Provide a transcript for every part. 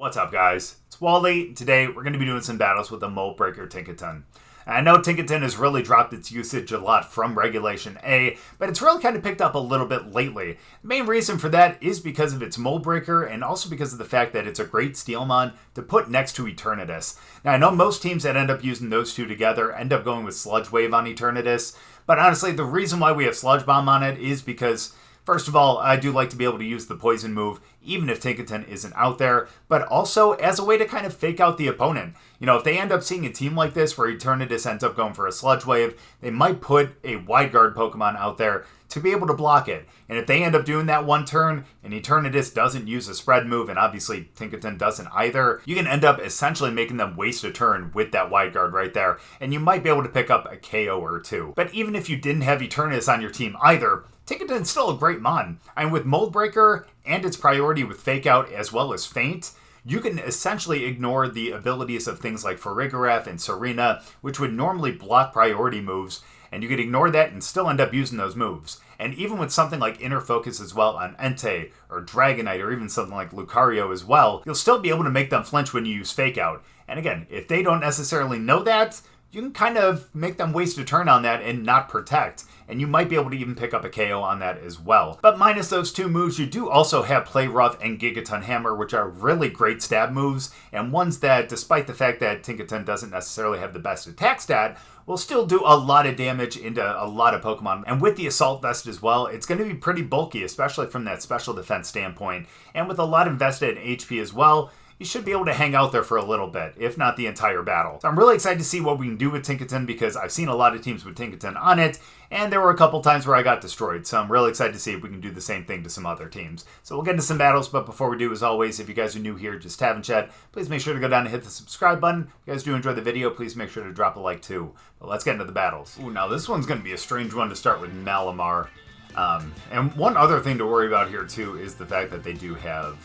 What's up, guys? It's Wally. Today we're going to be doing some battles with the Mold Breaker Tinkaton. I know Tinkaton has really dropped its usage a lot from Regulation A, but it's really kind of picked up a little bit lately. The main reason for that is because of its Mold Breaker and also because of the fact that it's a great Steelmon to put next to Eternatus. Now, I know most teams that end up using those two together end up going with Sludge Wave on Eternatus, but honestly, the reason why we have Sludge Bomb on it is because, first of all, I do like to be able to use the poison move, even if Tinkaton isn't out there, but also as a way to kind of fake out the opponent. You know, if they end up seeing a team like this where Eternatus ends up going for a Sludge Wave, they might put a Wide Guard Pokemon out there to be able to block it. And if they end up doing that one turn, and Eternatus doesn't use a spread move, and obviously Tinkaton doesn't either, you can end up essentially making them waste a turn with that Wide Guard right there, and you might be able to pick up a KO or two. But even if you didn't have Eternatus on your team either, Tinkaton's still a great mon. And with Mold Breaker and its priority with Fake Out as well as Feint, you can essentially ignore the abilities of things like Farigiraf and Serena, which would normally block priority moves, and you could ignore that and still end up using those moves. And even with something like Inner Focus as well on Entei or Dragonite or even something like Lucario as well, you'll still be able to make them flinch when you use Fake Out. And again, if they don't necessarily know that, you can kind of make them waste a turn on that and not protect. And you might be able to even pick up a KO on that as well. But minus those two moves, you do also have Play Rough and Gigaton Hammer, which are really great stab moves, and ones that, despite the fact that Tinkaton doesn't necessarily have the best attack stat, will still do a lot of damage into a lot of Pokemon. And with the Assault Vest as well, it's going to be pretty bulky, especially from that special defense standpoint. And with a lot invested in HP as well, you should be able to hang out there for a little bit, if not the entire battle. So I'm really excited to see what we can do with Tinkaton because I've seen a lot of teams with Tinkaton on it, and there were a couple times where I got destroyed. So I'm really excited to see if we can do the same thing to some other teams. So we'll get into some battles, but before we do, as always, if you guys are new here, just having chat, please make sure to go down and hit the subscribe button. If you guys do enjoy the video, please make sure to drop a like too. But let's get into the battles. Ooh, now this one's going to be a strange one to start with Malamar. And one other thing to worry about here too is the fact that they do have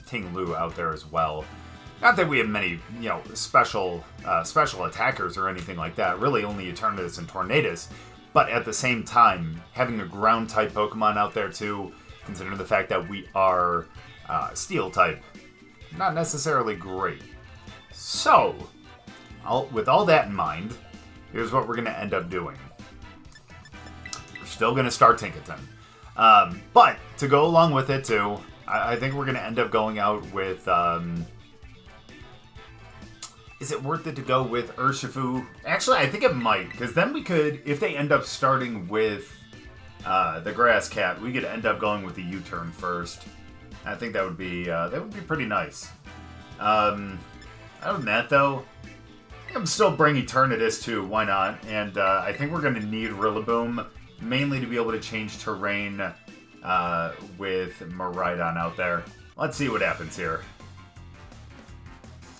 King Lu out there as well. Not that we have many, special attackers or anything like that. Really only Eternatus and Tornadus. But at the same time, having a ground type Pokemon out there too, considering the fact that we are steel type, not necessarily great. So, with all that in mind, here's what we're going to end up doing. We're still going to start Tinkaton. But to go along with it too, I think we're going to end up going out with, is it worth it to go with Urshifu? Actually, I think it might, because then we could, if they end up starting with the Grass Cat, we could end up going with the U-turn first. I think that would be pretty nice. Other than that, though, I'm still bring Eternatus too, why not? And I think we're going to need Rillaboom, mainly to be able to change terrain with Miraidon out there. Let's see what happens here.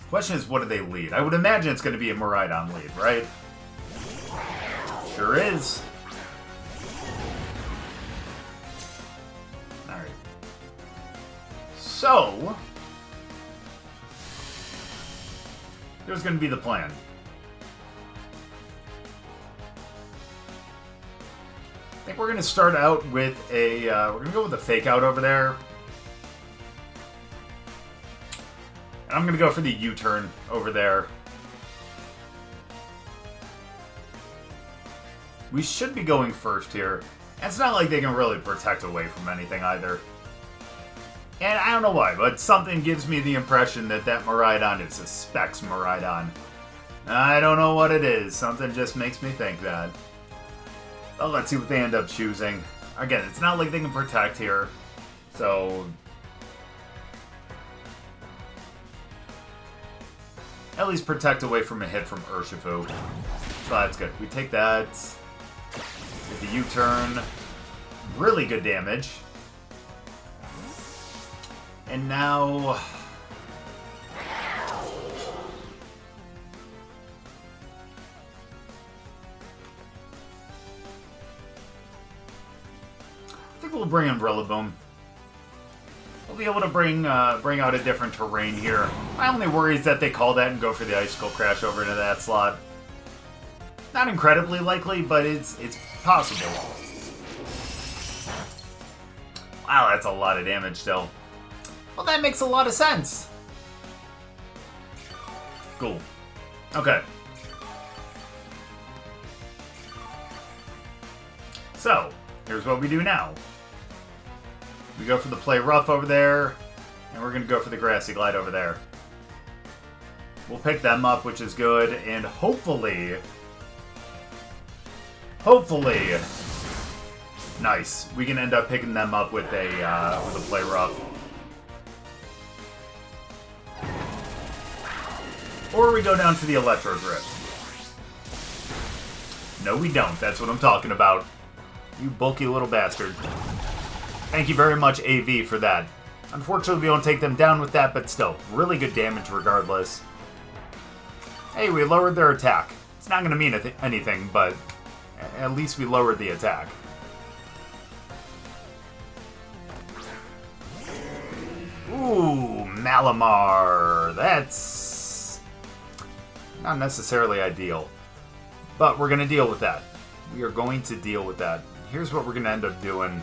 Question is, what do they lead? I would imagine it's going to be a Miraidon lead, right? Sure is. Alright. So, here's going to be the plan. I think we're going to start out with a, we're going to go with a Fake Out over there. And I'm going to go for the U-turn over there. We should be going first here. And it's not like they can really protect away from anything either. And I don't know why, but something gives me the impression that that Miraidon is a Specs Miraidon. I don't know what it is. Something just makes me think that. Well, let's see what they end up choosing. Again, it's not like they can protect here. So, at least protect away from a hit from Urshifu. So that's good. We take that. Get the U-turn. Really good damage. And now, I think we'll bring in Rillaboom. We'll be able to bring out a different terrain here. My only worry is that they call that and go for the Icicle Crash over into that slot. Not incredibly likely, but it's possible. Wow, that's a lot of damage still. Well, that makes a lot of sense. Cool. Okay. So, here's what we do now. We go for the Play Rough over there, and we're going to go for the Grassy Glide over there. We'll pick them up, which is good, and hopefully, nice. We can end up picking them up with a Play Rough. Or we go down to the Electro Grip. No, we don't. That's what I'm talking about. You bulky little bastard. Thank you very much, AV, for that. Unfortunately, we don't take them down with that, but still, really good damage regardless. Hey, we lowered their attack. It's not going to mean anything, but at least we lowered the attack. Ooh, Malamar. That's not necessarily ideal, but we're going to deal with that. We are going to deal with that. Here's what we're going to end up doing.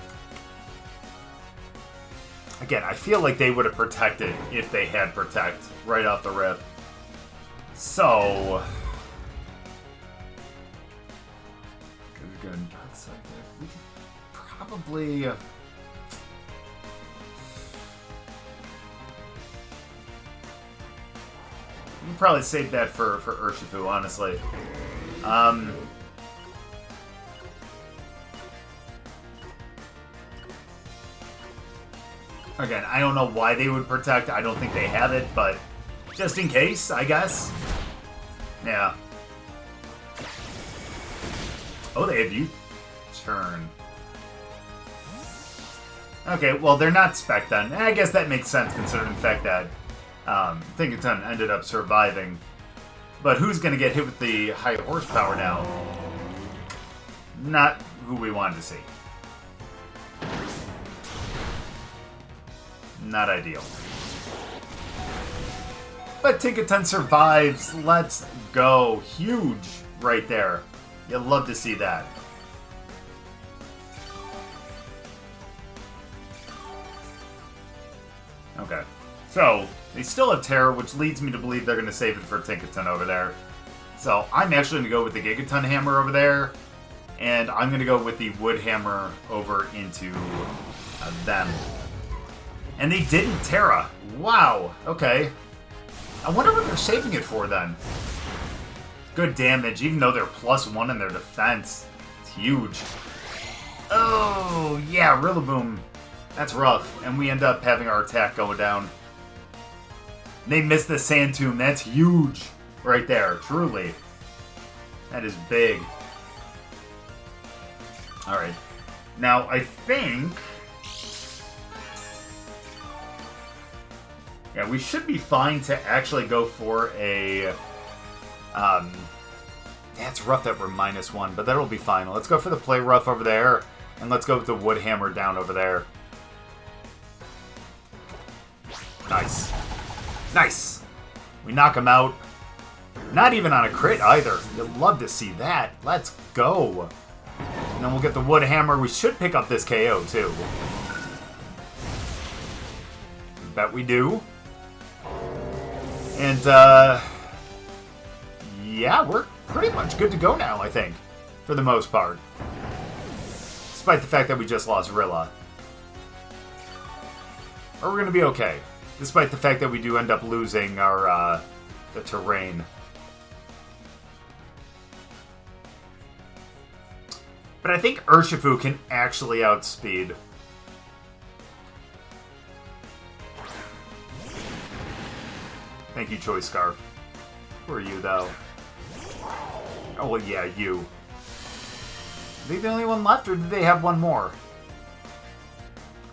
Again, I feel like they would have protected if they had Protect right off the rip. So, good. We could probably. We can probably save that for Urshifu, honestly. Again, I don't know why they would Protect. I don't think they have it, but just in case, I guess. Yeah. Oh, they have U-turn. Okay, well, they're not Spec then. I guess that makes sense considering the fact that Tinkaton ended up surviving. But who's going to get hit with the high horsepower now? Not who we wanted to see. Not ideal. But Tinkaton survives. Let's go. Huge right there. You'd love to see that. Okay. So, they still have Terror, which leads me to believe they're going to save it for Tinkaton over there. So, I'm actually going to go with the Gigaton Hammer over there. And I'm going to go with the Wood Hammer over into them. And they didn't Terra. Wow. Okay. I wonder what they're saving it for then. Good damage, even though they're +1 in their defense. It's huge. Oh, yeah, Rillaboom. That's rough. And we end up having our attack go down. They missed the Sand Tomb. That's huge right there, truly. That is big. Alright. Now, I think... yeah, we should be fine to actually go for a... yeah, it's rough that we're -1, but that'll be fine. Let's go for the Play Rough over there, and let's go with the Wood Hammer down over there. Nice. Nice! We knock him out. Not even on a crit either. You'd love to see that. Let's go. And then we'll get the Wood Hammer. We should pick up this KO, too. Bet we do. And, yeah, we're pretty much good to go now, I think. For the most part. Despite the fact that we just lost Rilla. Or we're going to be okay. Despite the fact that we do end up losing our, the terrain. But I think Urshifu can actually outspeed. Thank you, Choice Scarf. Who are you, though? Oh, well, yeah, you. Are they the only one left, or do they have one more?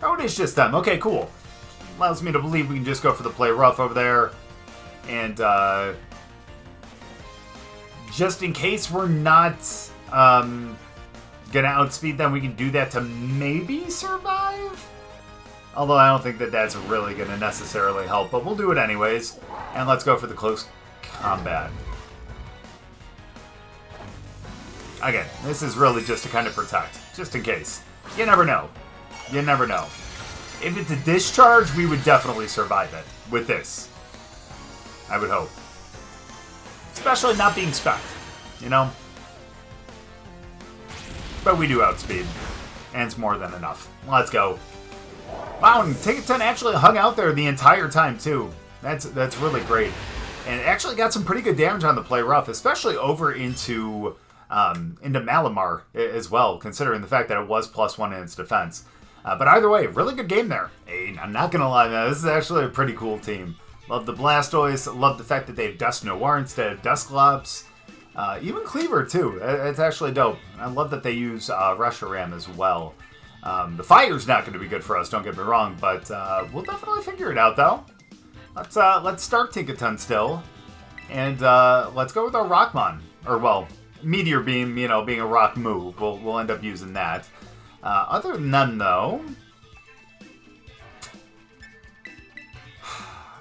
Oh, it is just them. Okay, cool. Allows me to believe we can just go for the Play Rough over there. And, just in case we're not, gonna outspeed them, we can do that to maybe survive? Although I don't think that that's really gonna necessarily help, but we'll do it anyways. And let's go for the close combat. Again, this is really just to kind of protect, just in case. You never know. You never know. If it's a discharge, we would definitely survive it with this. I would hope. Especially not being specced, you know? But we do outspeed. And it's more than enough. Let's go. Wow, and Tinkaton actually hung out there the entire time, too. That's really great. And it actually got some pretty good damage on the play rough, especially over into Malamar as well, considering the fact that it was +1 in its defense. But either way, really good game there. Hey, I'm not going to lie, man. This is actually a pretty cool team. Love the Blastoise. Love the fact that they have Dusknoir instead of Dusclops. Even Cleaver, too. It's actually dope. I love that they use Reshiram as well. The Fire's not going to be good for us, don't get me wrong, but we'll definitely figure it out, though. Let's start Tinkaton still, and let's go with our Rockmon. Or, well, Meteor Beam, you know, being a rock move. We'll end up using that. Other than them, though,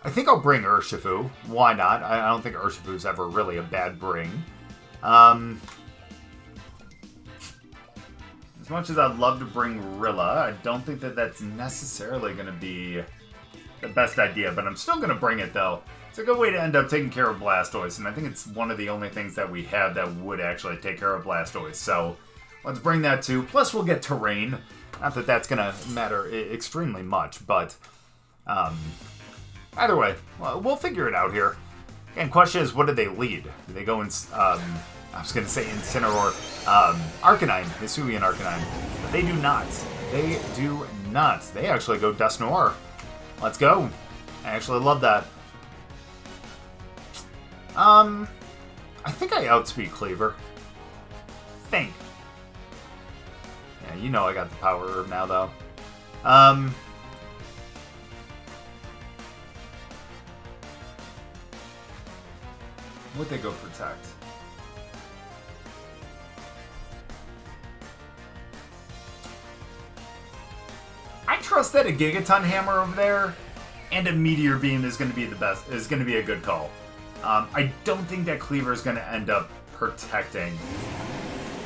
I think I'll bring Urshifu. Why not? I don't think Urshifu's ever really a bad bring. As much as I'd love to bring Rilla, I don't think that that's necessarily going to be the best idea, but I'm still going to bring it, though. It's a good way to end up taking care of Blastoise, and I think it's one of the only things that we have that would actually take care of Blastoise, so let's bring that too. Plus, we'll get Terrain. Not that that's going to matter extremely much, but either way, we'll figure it out here. And question is, what do they lead? Do they go in, I was going to say Incineroar, Arcanine, Hisuian Arcanine, but they do not. They do not. They actually go Dusknoir. Let's go. I actually love that. I think I outspeed Cleaver. Think. Yeah, you know I got the Power Herb now, though. Would they go Protect? I trust that a Gigaton Hammer over there and a Meteor Beam is going to be the best. Is going to be a good call. I don't think that Cleaver is going to end up protecting.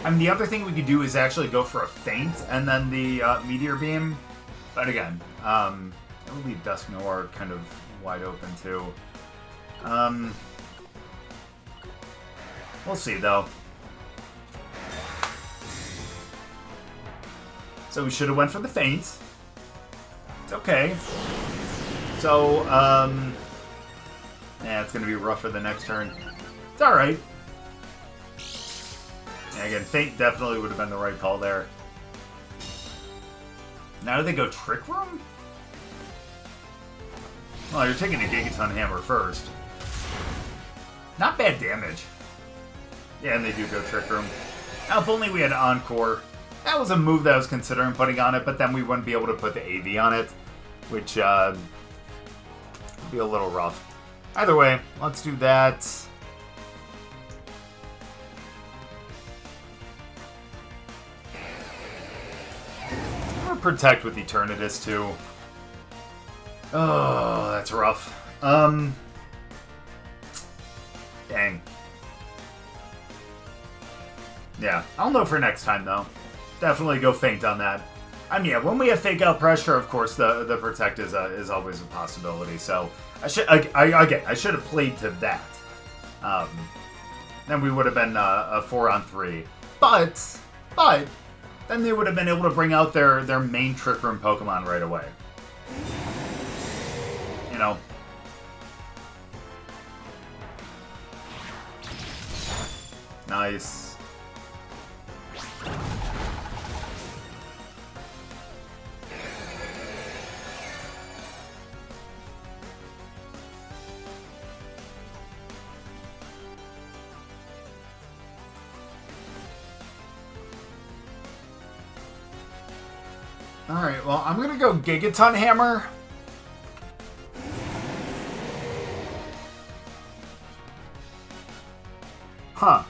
I mean, the other thing we could do is actually go for a Feint and then the Meteor Beam. But again, I would leave Dusknoir kind of wide open too. We'll see, though. So we should have went for the Feint. It's okay. So, yeah, it's going to be rough for the next turn. It's alright. Yeah, again, Feint definitely would have been the right call there. Now do they go Trick Room? Well, you're taking a Gigaton Hammer first. Not bad damage. Yeah, and they do go Trick Room. Now, if only we had Encore. That was a move that I was considering putting on it, but then we wouldn't be able to put the AV on it, which would be a little rough. Either way, let's do that. I'm gonna Protect with Eternatus, too. Oh, that's rough. Dang. Yeah, I'll know for next time, though. Definitely go Feint on that. I mean, yeah, when we have Fake Out Pressure, of course, the Protect is always a possibility. So I should have played to that. Then we would have been a 4-on-3. But then they would have been able to bring out their main Trick Room Pokemon right away. You know. Nice. Alright, well, I'm gonna go Gigaton Hammer. Huh.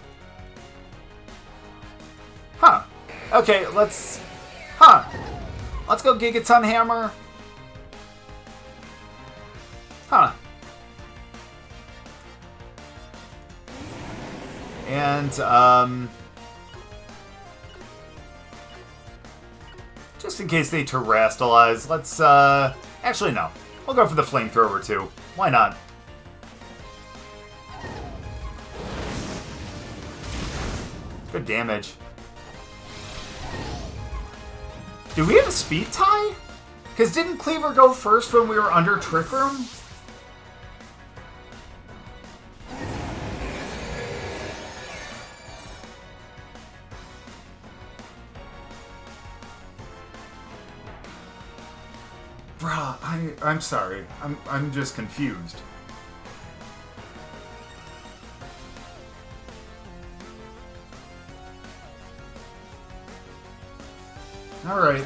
Okay, let's go Gigaton Hammer. And, just in case they terrestrialize, let's, actually, no. We'll go for the Flamethrower, too. Why not? Good damage. Do we have a speed tie? Because didn't Cleaver go first when we were under Trick Room? Bruh, I'm sorry. I'm just confused. Alright,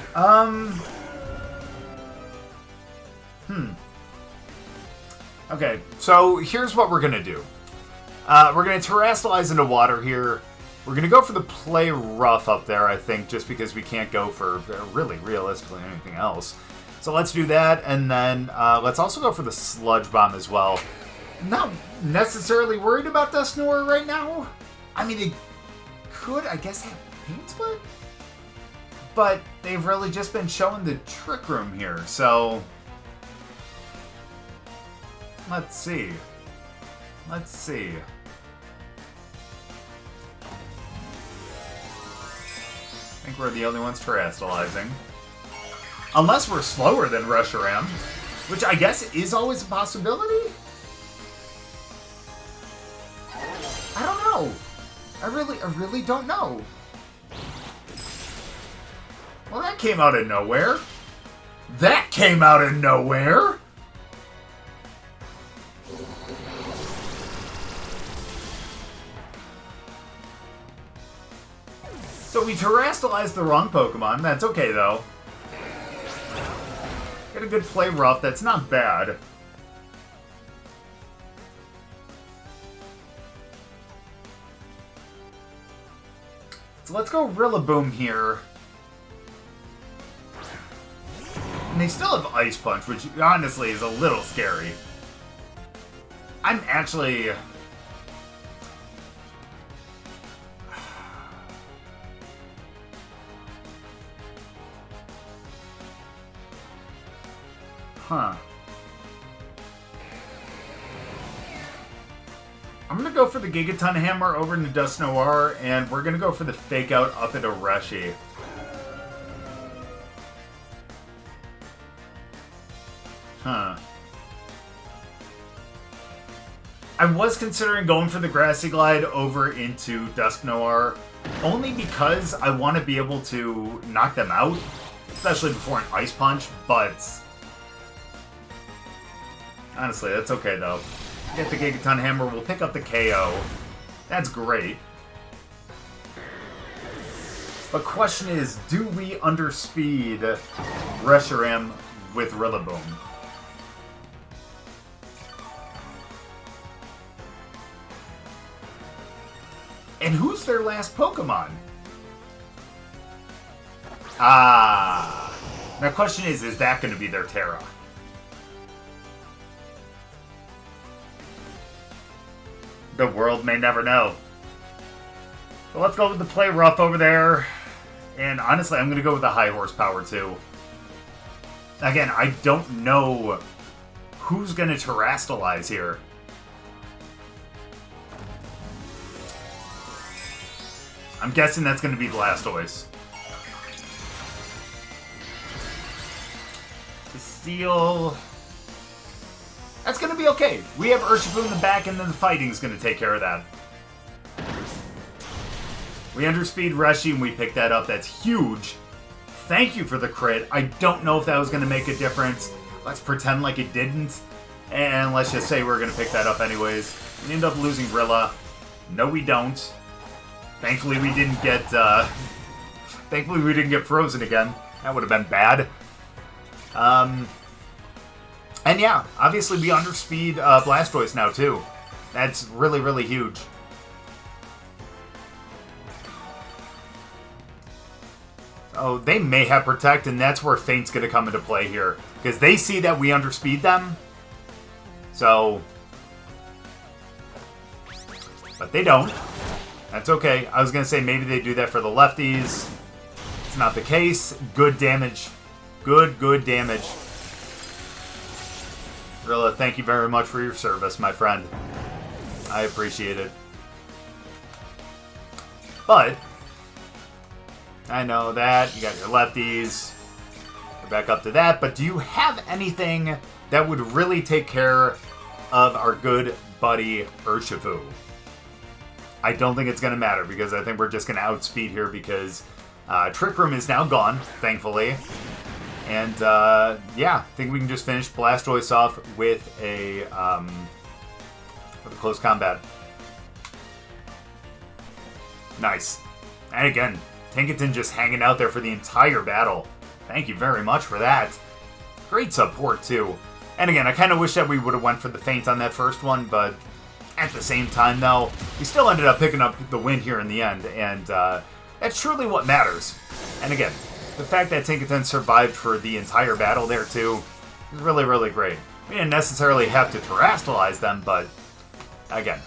Okay, so here's what we're gonna do. We're gonna terrestrialize into water here. We're gonna go for the play rough up there, I think, just because we can't go for really realistically anything else. So let's do that, and then let's also go for the Sludge Bomb as well. I'm not necessarily worried about Dusknoir right now. I mean, they could, I guess, have Paint Split? But they've really just been showing the Trick Room here, so... Let's see. Let's see. I think we're the only ones terrestrializing. Unless we're slower than Reshiram, which I guess is always a possibility? I don't know. I really don't know. Well, that came out of nowhere. That came out of nowhere. So we terrestrialized the wrong Pokemon. That's okay, though. Get a good play rough. That's not bad. So let's go Rillaboom here. And they still have Ice Punch, which honestly is a little scary. I'm actually... Huh. I'm gonna go for the Gigaton Hammer over into Dusknoir, and we're gonna go for the Fake Out up into Reshi. Huh. I was considering going for the Grassy Glide over into Dusknoir, only because I want to be able to knock them out, especially before an Ice Punch, but... honestly, that's okay, though. Get the Gigaton Hammer, we'll pick up the KO. That's great. But question is, do we underspeed Reshiram with Rillaboom? And who's their last Pokemon? Ah. My question is that going to be their Terra? The world may never know. So let's go with the play rough over there. And honestly, I'm going to go with the high horsepower too. Again, I don't know who's going to terrestrialize here. I'm guessing that's going to be Blastoise. The Steel... that's going to be okay. We have Urshifu in the back, and then the fighting's going to take care of that. We underspeed Reshi, and we pick that up. That's huge. Thank you for the crit. I don't know if that was going to make a difference. Let's pretend like it didn't. And let's just say we're going to pick that up anyways. We end up losing Rilla. No, we don't. Thankfully, we didn't get... thankfully, we didn't get frozen again. That would have been bad. And yeah, obviously we underspeed Blastoise now, too. That's really, really huge. Oh, they may have Protect, and that's where Feint's going to come into play here. Because they see that we underspeed them. So... but they don't. That's okay. I was going to say maybe they do that for the lefties. It's not the case. Good damage. Good damage. Rilla, thank you very much for your service, my friend. I appreciate it. But I know that you got your lefties. We're back up to that. But do you have anything that would really take care of our good buddy Urshifu? I don't think it's going to matter because I think we're just going to outspeed here because Trick Room is now gone, thankfully. And yeah, I think we can just finish Blastoise off with a close combat. Nice. And again, Tinkaton just hanging out there for the entire battle. Thank you very much for that. Great support, too. And again, I kind of wish that we would have went for the feint on that first one, but at the same time, though, we still ended up picking up the win here in the end, and that's truly what matters. And again, the fact that Tinkaton survived for the entire battle there, too, is really, really great. We didn't necessarily have to terrestrialize them, but again,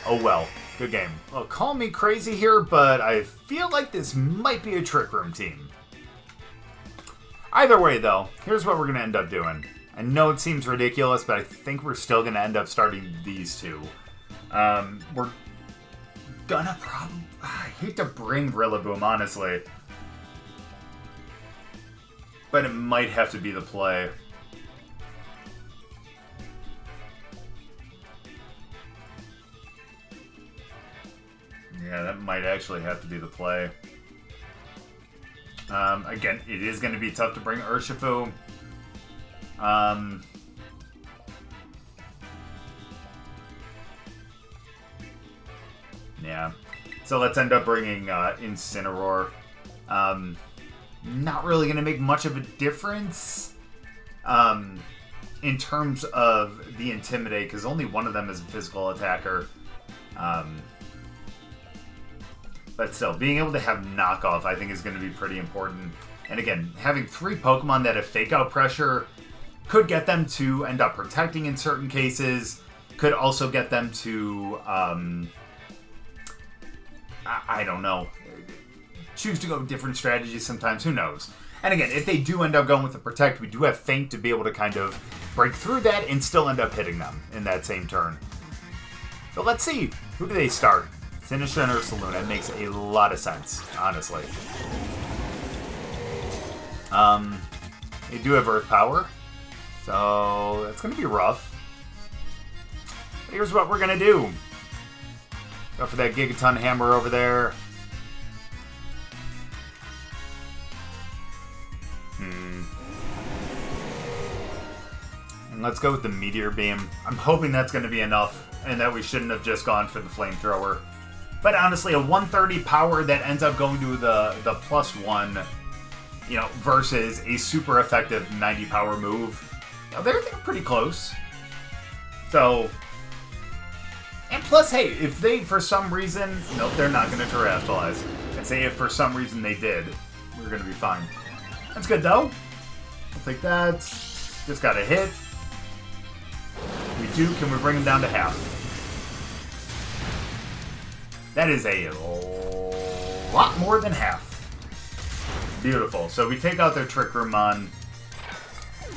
oh well. Good game. Well, call me crazy here, but I feel like this might be a Trick Room team. Either way, though, here's what we're going to end up doing. I know it seems ridiculous, but I think we're still going to end up starting these two. We're gonna probably... I hate to bring Rillaboom, honestly. But it might have to be the play. Yeah, that might actually have to be the play. Again, it is going to be tough to bring Urshifu. Yeah. So let's end up bringing Incineroar. Not really going to make much of a difference in terms of the Intimidate, because only one of them is a physical attacker. But still, being able to have knockoff, I think, is going to be pretty important. And again, having 3 Pokemon that have Fake Out Pressure could get them to end up protecting in certain cases. Could also get them to, I don't know, choose to go with different strategies sometimes. Who knows? And again, if they do end up going with the Protect, we do have Feint to be able to kind of break through that and still end up hitting them in that same turn. So let's see. Who do they start? Sinistra and Ursaluna. It makes a lot of sense, honestly. They do have Earth Power, so that's going to be rough. But here's what we're going to do. Go for that Gigaton Hammer over there. And let's go with the Meteor Beam. I'm hoping that's going to be enough and that we shouldn't have just gone for the Flamethrower. But honestly, a 130 power that ends up going to the +1, you know, versus a super effective 90 power move, you know, they're pretty close. So, and plus, hey, if they, for some reason, nope, they're not going to terrestrialize. And say if for some reason they did, we're going to be fine. That's good, though. I'll take that. Just got a hit. We do. Can we bring him down to half? That is a lot more than half. Beautiful. So we take out their Trick Room on.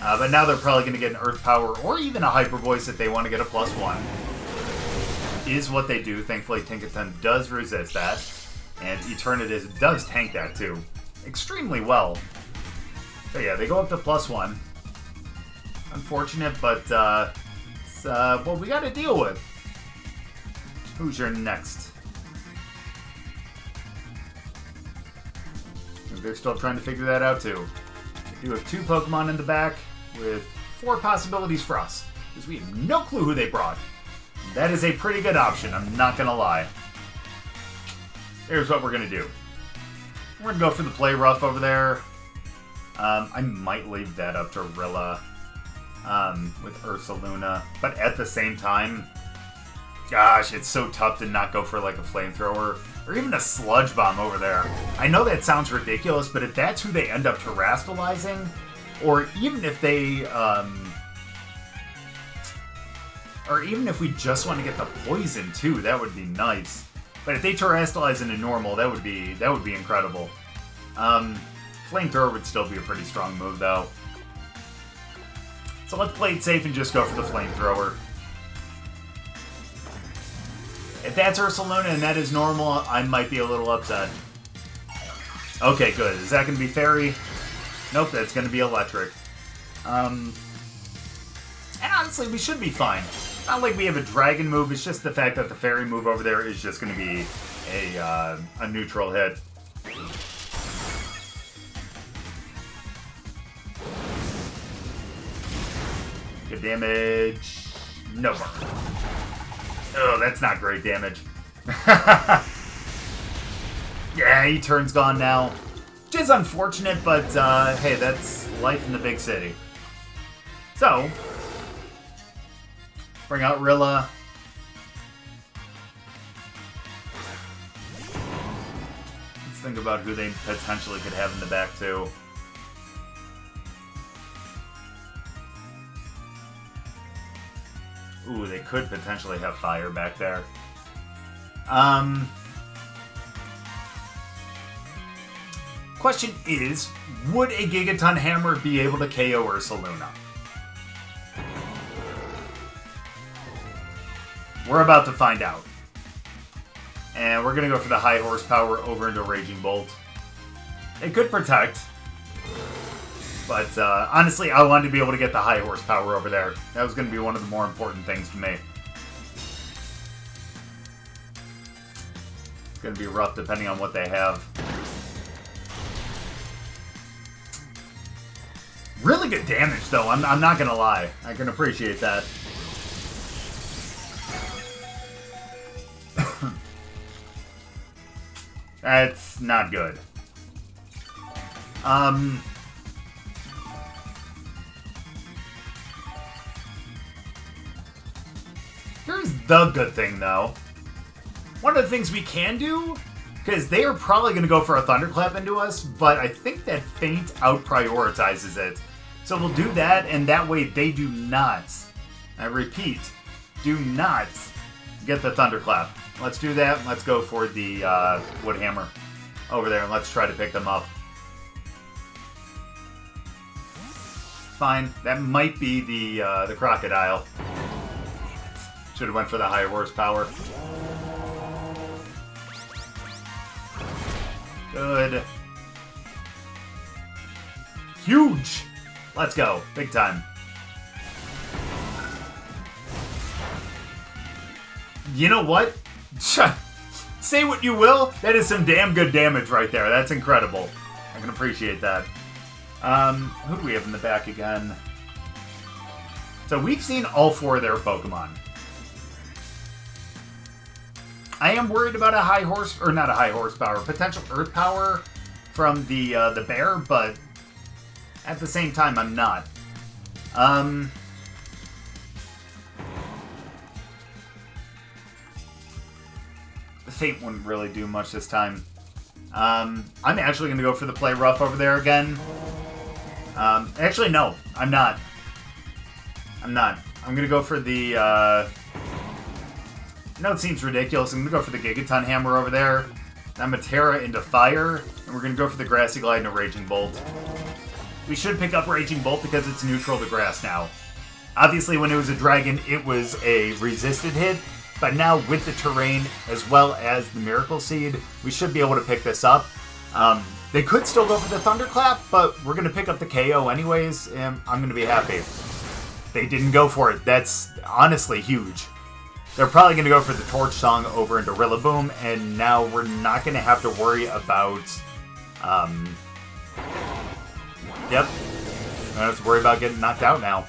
But now they're probably going to get an Earth Power or even a Hyper Voice if they want to get a +1. Is what they do. Thankfully, Tinkaton does resist that. And Eternatus does tank that too. Extremely well. So yeah, they go up to +1. Unfortunate, but it's what we got to deal with. Who's your next? They're still trying to figure that out too. We do have 2 Pokemon in the back with 4 possibilities for us, because we have no clue who they brought. That is a pretty good option, I'm not going to lie. Here's what we're going to do. We're going to go for the Play Rough over there. I might leave that up to Rilla with Ursaluna, but at the same time, gosh, it's so tough to not go for like a Flamethrower or even a Sludge Bomb over there. I know that sounds ridiculous, but if that's who they end up terrestrializing, or even if they, or even if we just want to get the poison too, that would be nice. But if they terrestrialize into normal, that would be incredible. Flamethrower would still be a pretty strong move though. So let's play it safe and just go for the Flamethrower. If that's Ursaluna and that is normal, I might be a little upset. Okay, good. Is that going to be Fairy? Nope, that's going to be Electric. And honestly, we should be fine. Not like we have a Dragon move, it's just the fact that the Fairy move over there is just going to be a neutral hit. Good damage. No burn. Oh, that's not great damage. Yeah, E-Turn's gone now. Which is unfortunate, but hey, that's life in the big city. So, bring out Rilla. Let's think about who they potentially could have in the back, too. Ooh, they could potentially have Fire back there. Question is, would a Gigaton Hammer be able to KO Ursaluna? We're about to find out. And we're going to go for the high horsepower over into Raging Bolt. It could protect. But honestly, I wanted to be able to get the high horsepower over there. That was going to be one of the more important things to me. It's going to be rough depending on what they have. Really good damage, though. I'm not going to lie. I can appreciate that. That's not good. Here's the good thing, though. One of the things we can do, because they are probably going to go for a Thunderclap into us, but I think that Feint out-prioritizes it. So we'll do that, and that way they do not, I repeat, do not get the Thunderclap. Let's do that. Let's go for the Wood Hammer over there, and let's try to pick them up. Fine. That might be the Crocodile. Should have went for the higher horsepower. Good. Huge! Let's go. Big time. You know what? Say what you will, that is some damn good damage right there. That's incredible. I can appreciate that. Who do we have in the back again? So we've seen all four of their Pokemon. I am worried about not a high horsepower, potential Earth Power from the bear, but at the same time, I'm not. The Fate wouldn't really do much this time. I'm actually going to go for the Play Rough over there again. Actually, no, I'm not. I'm going to go for the... I know it seems ridiculous. I'm going to go for the Gigaton Hammer over there. I'm a Terra into Fire, and we're going to go for the Grassy Glide and a Raging Bolt. We should pick up Raging Bolt because it's neutral to grass now. Obviously, when it was a dragon, it was a resisted hit, but now with the terrain as well as the Miracle Seed, we should be able to pick this up. They could still go for the Thunderclap, but we're going to pick up the KO anyways, and I'm going to be happy. They didn't go for it. That's honestly huge. They're probably going to go for the Torch Song over into Rillaboom, and now we're not going to have to worry about... Yep. I don't have to worry about getting knocked out now.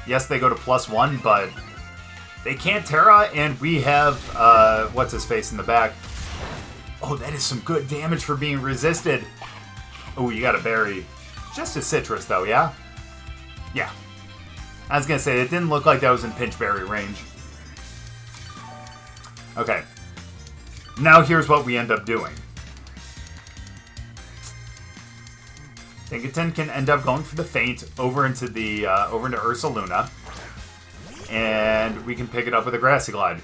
Yes, they go to +1, but they can't Terra, and we have, what's-his-face in the back. Oh, that is some good damage for being resisted. Oh, you got a berry. Just a citrus, though, yeah? Yeah. I was going to say, it didn't look like that was in pinch berry range. Okay. Now here's what we end up doing. Tinkaton can end up going for the Feint over into the over into Ursaluna, and we can pick it up with a Grassy Glide.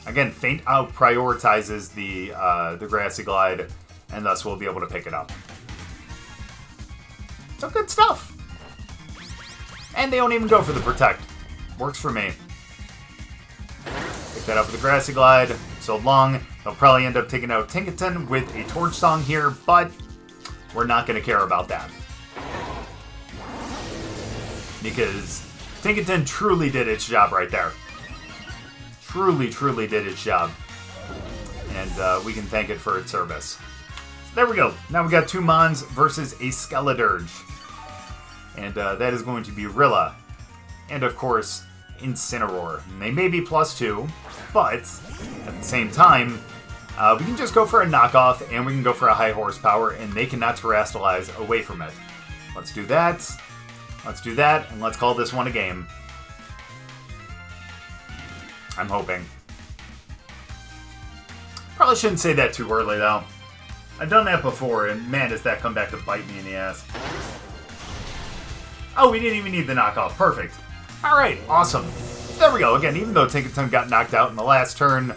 Again, Feint out prioritizes the Grassy Glide, and thus we'll be able to pick it up. So good stuff. And they don't even go for the Protect. Works for me. Pick that up with a Grassy Glide. So long, they'll probably end up taking out Tinkaton with a Torch Song here, but we're not going to care about that. Because Tinkaton truly did its job right there. Truly, truly did its job. And we can thank it for its service. So there we go. Now we got 2 Mons versus a Skeledirge. And that is going to be Rilla. And of course, Incineroar. And they may be +2, but at the same time, we can just go for a knockoff and we can go for a high horsepower and they cannot terrestrialize away from it. Let's do that. Let's do that, and let's call this one a game. I'm hoping. Probably shouldn't say that too early, though. I've done that before, and man, does that come back to bite me in the ass. Oh, we didn't even need the knockoff. Perfect. Alright, awesome. There we go. Again, even though Tinkaton got knocked out in the last turn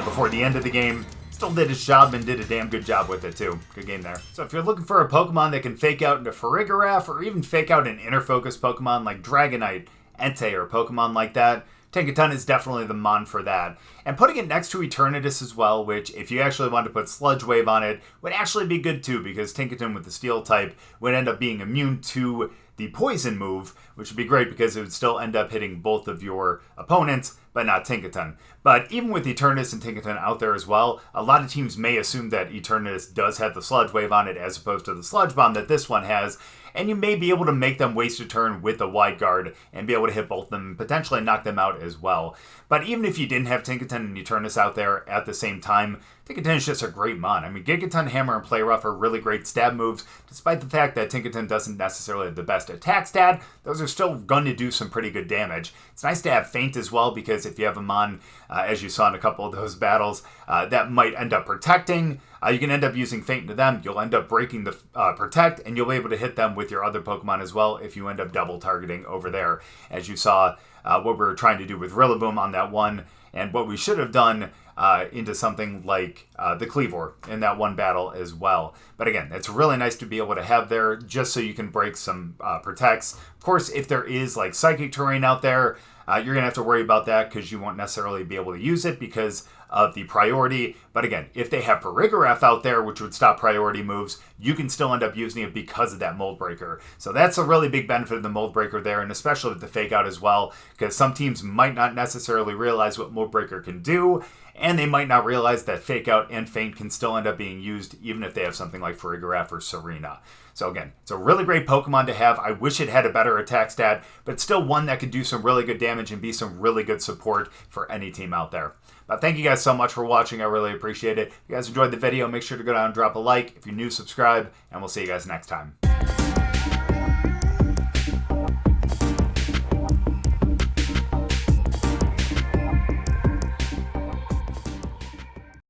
before the end of the game, still did his job and did a damn good job with it, too. Good game there. So if you're looking for a Pokemon that can fake out into Farigiraf, or even fake out an inner focus Pokemon like Dragonite, Entei, or Pokemon like that, Tinkaton is definitely the Mon for that. And putting it next to Eternatus as well, which if you actually want to put Sludge Wave on it, would actually be good too, because Tinkaton with the Steel type would end up being immune to the Poison move, which would be great because it would still end up hitting both of your opponents, but not Tinkaton. But even with Eternatus and Tinkaton out there as well, a lot of teams may assume that Eternatus does have the Sludge Wave on it as opposed to the Sludge Bomb that this one has, and you may be able to make them waste a turn with the Wide Guard and be able to hit both of them and potentially knock them out as well. But even if you didn't have Tinkaton and Eternatus out there at the same time, Tinkaton is just a great Mon. I mean, Gigaton, Hammer, and Play Rough are really great stab moves, despite the fact that Tinkaton doesn't necessarily have the best attack stat. Those are still going to do some pretty good damage. It's nice to have Feint as well, because if you have a Mon, as you saw in a couple of those battles, that might end up protecting. You can end up using Feint into them. You'll end up breaking the Protect, and you'll be able to hit them with your other Pokemon as well if you end up double targeting over there, as you saw what we were trying to do with Rillaboom on that one, and what we should have done into something like the Cleavor in that one battle as well. But again, it's really nice to be able to have there just so you can break some Protects. Of course, if there is like Psychic Terrain out there, you're going to have to worry about that because you won't necessarily be able to use it because of the priority. But again, if they have Farigiraf out there, which would stop priority moves, you can still end up using it because of that Mold Breaker. So that's a really big benefit of the Mold Breaker there, and especially with the Fake Out as well, because some teams might not necessarily realize what Mold Breaker can do, and they might not realize that Fake Out and Feint can still end up being used even if they have something like Farigiraf or Serena. So again, it's a really great Pokemon to have. I wish it had a better attack stat, but it's still one that could do some really good damage and be some really good support for any team out there. But thank you guys so much for watching. I really appreciate it. If you guys enjoyed the video, make sure to go down and drop a like. If you're new, subscribe, and we'll see you guys next time.